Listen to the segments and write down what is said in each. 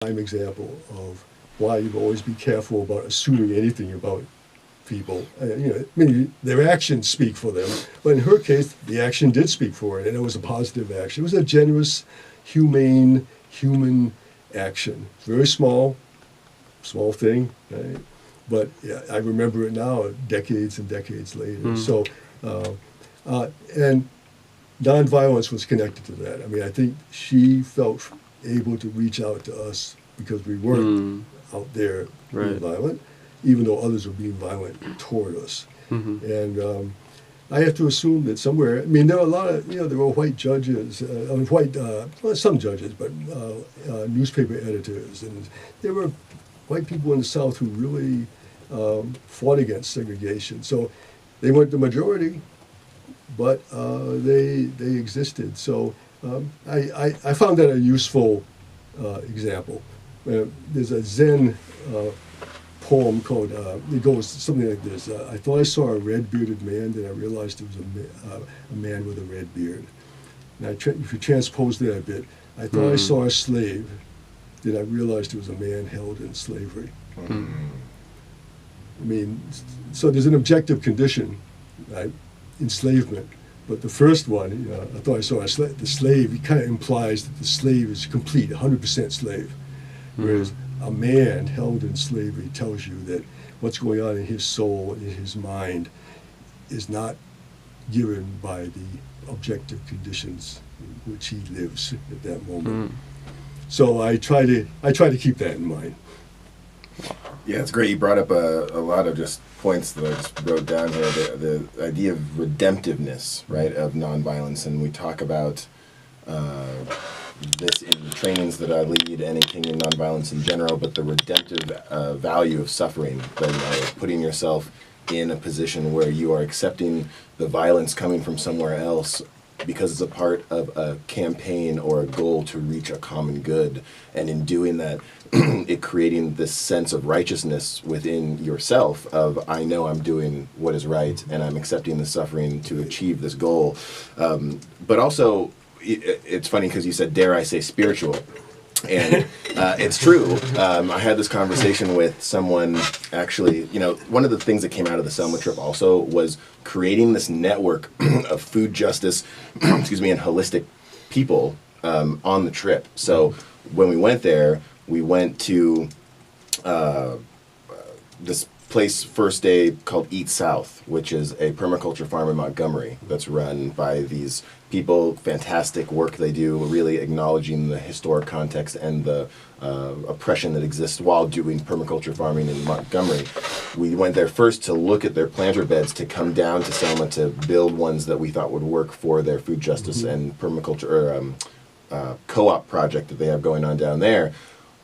prime example of why you always be careful about assuming anything about people. I mean, their actions speak for them, but in her case, the action did speak for her, and it was a positive action. It was a generous, humane, human action. Very small thing, right? But yeah, I remember it now, decades and decades later. So, and nonviolence was connected to that. I mean, I think she felt able to reach out to us because we weren't out there being violent, even though others were being violent toward us. And I have to assume that somewhere, I mean, there are a lot of, there were white judges, well, some judges, but newspaper editors, and there were white people in the South who really fought against segregation. So they weren't the majority, but they existed. So I found that a useful example. There's a Zen poem called, it goes something like this. I thought I saw a red-bearded man, then I realized it was a man with a red beard. And if you transpose that a bit, I thought I saw a slave, then I realized it was a man held in slavery. I mean, so there's an objective condition, right? Enslavement. But the first one, I thought I saw the slave, it kind of implies that the slave is complete, 100% slave. Whereas a man held in slavery tells you that what's going on in his soul, in his mind, is not given by the objective conditions in which he lives at that moment. So I try to keep that in mind. Yeah, it's great. You brought up a lot of just points that I just wrote down here. The idea of redemptiveness, right, of nonviolence, and we talk about this in the trainings that I lead and in Kingdom Nonviolence in general. But the redemptive value of suffering, putting yourself in a position where you are accepting the violence coming from somewhere else because it's a part of a campaign or a goal to reach a common good. And in doing that, it creating this sense of righteousness within yourself of, I know I'm doing what is right and I'm accepting the suffering to achieve this goal. But also, it's funny because you said, dare I say, spiritual. And it's true. I had this conversation with someone, actually, one of the things that came out of the Selma trip also was creating this network of food justice, and holistic people on the trip. So when we went there, we went to this place first day called Eat South, which is a permaculture farm in Montgomery that's run by these people. Fantastic work they do, really acknowledging the historic context and the oppression that exists while doing permaculture farming in Montgomery. We went there first to look at their planter beds, to come down to Selma to build ones that we thought would work for their food justice and permaculture co-op project that they have going on down there.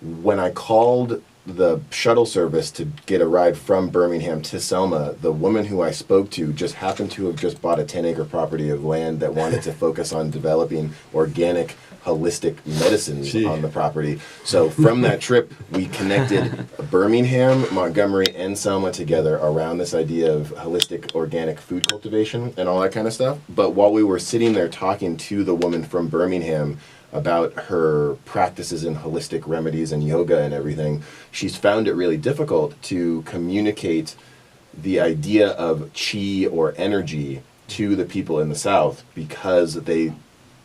When I called the shuttle service to get a ride from Birmingham to Selma, the woman who I spoke to just happened to have just bought a 10-acre property of land that wanted to focus on developing organic, holistic medicines on the property. So from that trip, we connected Birmingham, Montgomery, and Selma together around this idea of holistic, organic food cultivation and all that kind of stuff. But while we were sitting there talking to the woman from Birmingham about her practices in holistic remedies and yoga and everything, she's found it really difficult to communicate the idea of chi or energy to the people in the South because they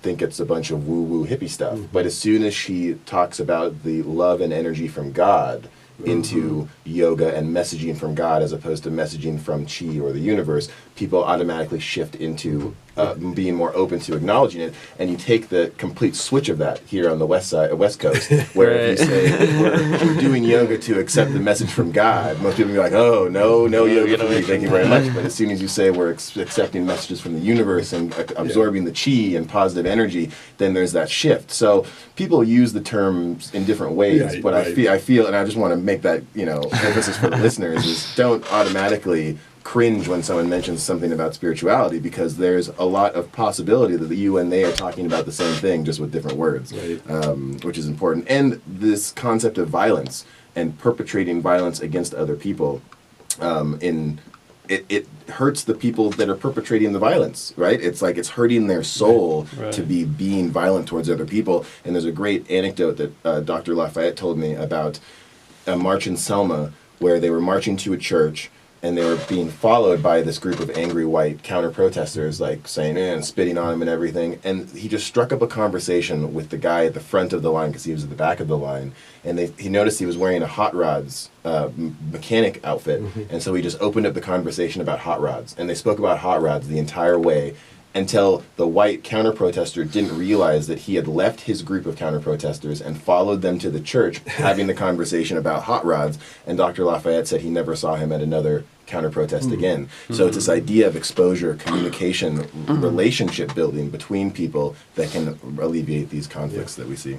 think it's a bunch of woo-woo hippie stuff. But as soon as she talks about the love and energy from God into yoga and messaging from God as opposed to messaging from chi or the universe, people automatically shift into being more open to acknowledging it. And you take the complete switch of that here on the West Coast, where if you say we're doing yoga to accept the message from God, most people will be like, oh, no yoga for me, thank you very much. But as soon as you say we're accepting messages from the universe and absorbing the chi and positive energy, then there's that shift. So people use the terms in different ways, but I feel, and I just want to make that emphasis for the listeners, is don't automatically cringe when someone mentions something about spirituality, because there's a lot of possibility that you and they are talking about the same thing, just with different words, which is important. And this concept of violence and perpetrating violence against other people in it hurts the people that are perpetrating the violence, right? It's like it's hurting their soul Right. to be being violent towards other people. And there's a great anecdote that Dr. Lafayette told me about a march in Selma where they were marching to a church and they were being followed by this group of angry white counter-protesters, like saying and spitting on him and everything. And he just struck up a conversation with the guy at the front of the line because he was at the back of the line. And he noticed he was wearing a hot rods mechanic outfit. And so he just opened up the conversation about hot rods. And they spoke about hot rods the entire way until the white counter-protester didn't realize that he had left his group of counter-protesters and followed them to the church having the conversation about hot rods. And Dr. Lafayette said he never saw him at another counter-protest again. So it's this idea of exposure, communication, relationship building between people that can alleviate these conflicts that we see.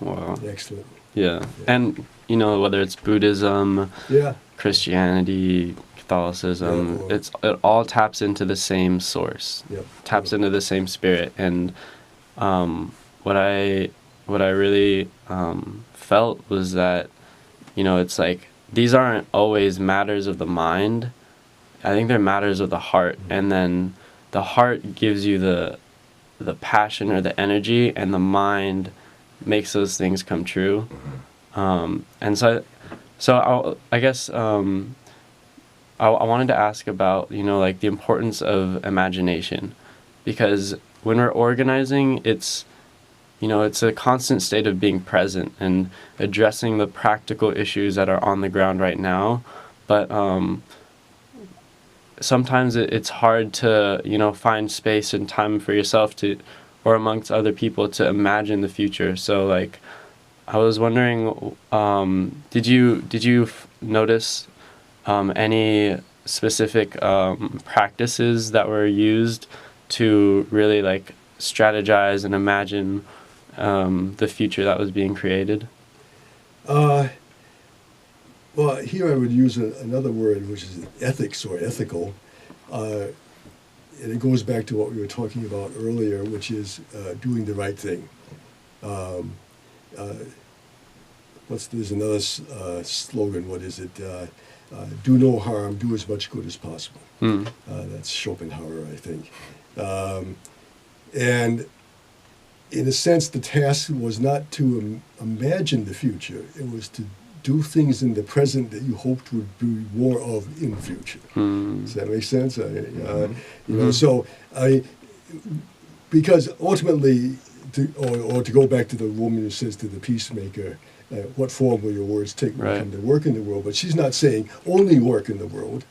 Wow. Excellent. Yeah. And, you know, whether it's Buddhism, Yeah. Christianity, Catholicism, Yeah, it all taps into the same source, Yep. taps into the same spirit. And what I really felt was that, you know, it's like these aren't always matters of the mind. I think they're matters of the heart. And then the heart gives you the passion or the energy, and the mind makes those things come true. And so I guess I wanted to ask about, you know, like the importance of imagination, because when we're organizing, it's, you know, it's a constant state of being present and addressing the practical issues that are on the ground right now. But sometimes it's hard to, you know, find space and time for yourself to, or amongst other people, to imagine the future. So like, I was wondering, did you notice any specific practices that were used to really like strategize and imagine the future that was being created? Well, here I would use another word, which is ethics or ethical. And it goes back to what we were talking about earlier, which is doing the right thing. There's another slogan, what is it? Do no harm, do as much good as possible. That's Schopenhauer, I think. And in a sense, the task was not to imagine the future. It was to do things in the present that you hoped would be more of in the future. Does that make sense? You know, so because ultimately, to go back to the woman who says to the peacemaker, what form will your words take when you come to work in the world? But she's not saying only work in the world.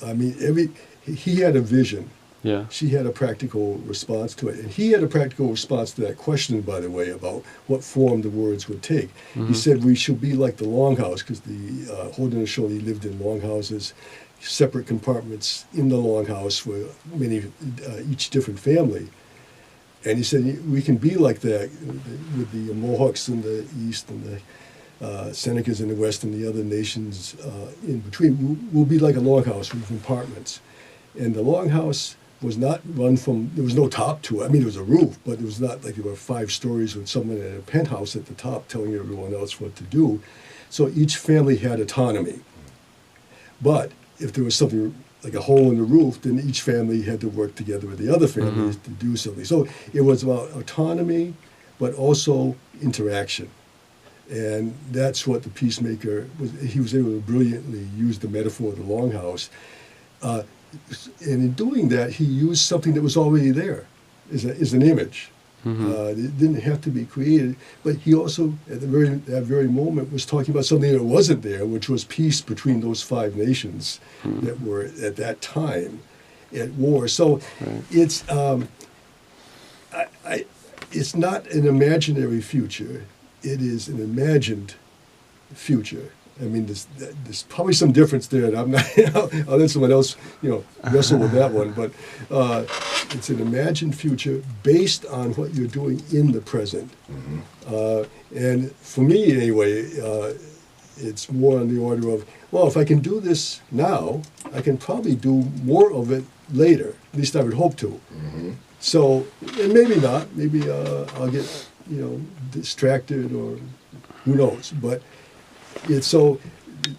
I mean, he had a vision. Yeah. She had a practical response to it. And he had a practical response to that question, by the way, about what form the words would take. He said we should be like the longhouse, because the Haudenosaunee lived in longhouses, separate compartments in the longhouse for each different family. And he said we can be like that with the Mohawks in the east and the Senecas in the west and the other nations in between. We'll be like a longhouse with compartments. And the longhouse was not run there was no top to it. I mean, there was a roof, but it was not like there were 5 stories with someone in a penthouse at the top telling everyone else what to do. So each family had autonomy. But if there was something like a hole in the roof, then each family had to work together with the other families to do something. So it was about autonomy, but also interaction. And that's what the peacemaker was. He was able to brilliantly use the metaphor of the longhouse. And in doing that, he used something that was already there, is an image. It didn't have to be created, but he also, at that very moment, was talking about something that wasn't there, which was peace between those 5 nations that were at that time at war. So it's it's not an imaginary future; it is an imagined future. I mean, there's probably some difference there, and I'm not. I'll let someone else, wrestle with that one. But it's an imagined future based on what you're doing in the present. And for me, anyway, it's more on the order of, well, if I can do this now, I can probably do more of it later. At least I would hope to. So, and maybe not. Maybe I'll get, distracted, or who knows. But so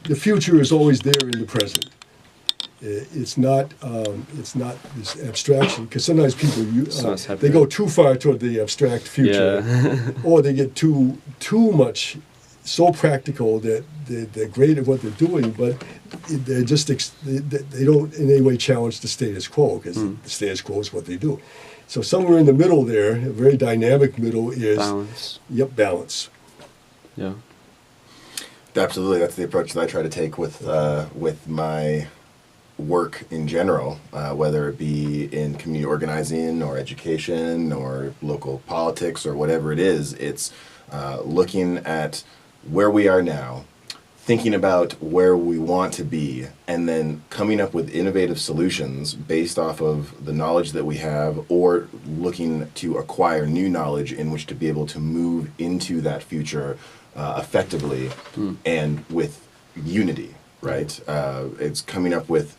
the future is always there in the present. It's not this abstraction, because sometimes people not they go separate. too far toward the abstract future, Yeah. or they get too much so practical that they're great at what they're doing, but they're just they don't in any way challenge the status quo, because the status quo is what they do. So somewhere in the middle there, a very dynamic middle is Balance. balance. Yeah. Absolutely, that's the approach that I try to take with my work in general, whether it be in community organizing or education or local politics or whatever it is. It's looking at where we are now, thinking about where we want to be, and then coming up with innovative solutions based off of the knowledge that we have, or looking to acquire new knowledge in which to be able to move into that future effectively and with unity, right? It's coming up with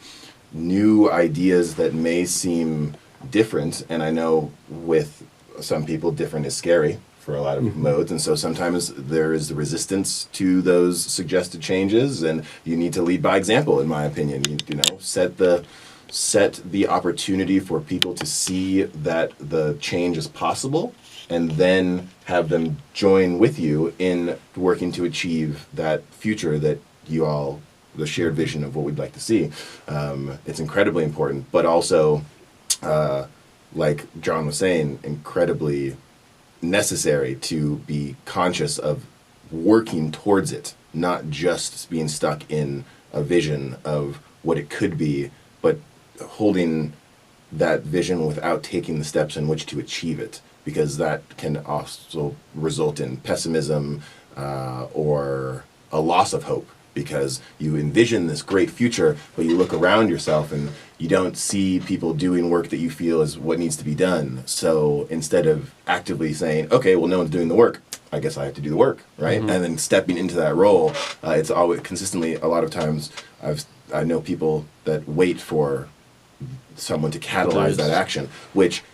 new ideas that may seem different, and I know with some people different is scary for a lot of modes, and so sometimes there is resistance to those suggested changes, and you need to lead by example, in my opinion. You know, set the opportunity for people to see that the change is possible, and then have them join with you in working to achieve that future that you all, the shared vision of what we'd like to see. It's incredibly important, but also, like John was saying, incredibly necessary to be conscious of working towards it, not just being stuck in a vision of what it could be, but holding that vision without taking the steps in which to achieve it, because that can also result in pessimism or a loss of hope, because you envision this great future, but you look around yourself and you don't see people doing work that you feel is what needs to be done. So instead of actively saying, okay, well, no one's doing the work, I guess I have to do the work, right? And then stepping into that role, it's always consistently, a lot of times, I know people that wait for someone to catalyze that action, which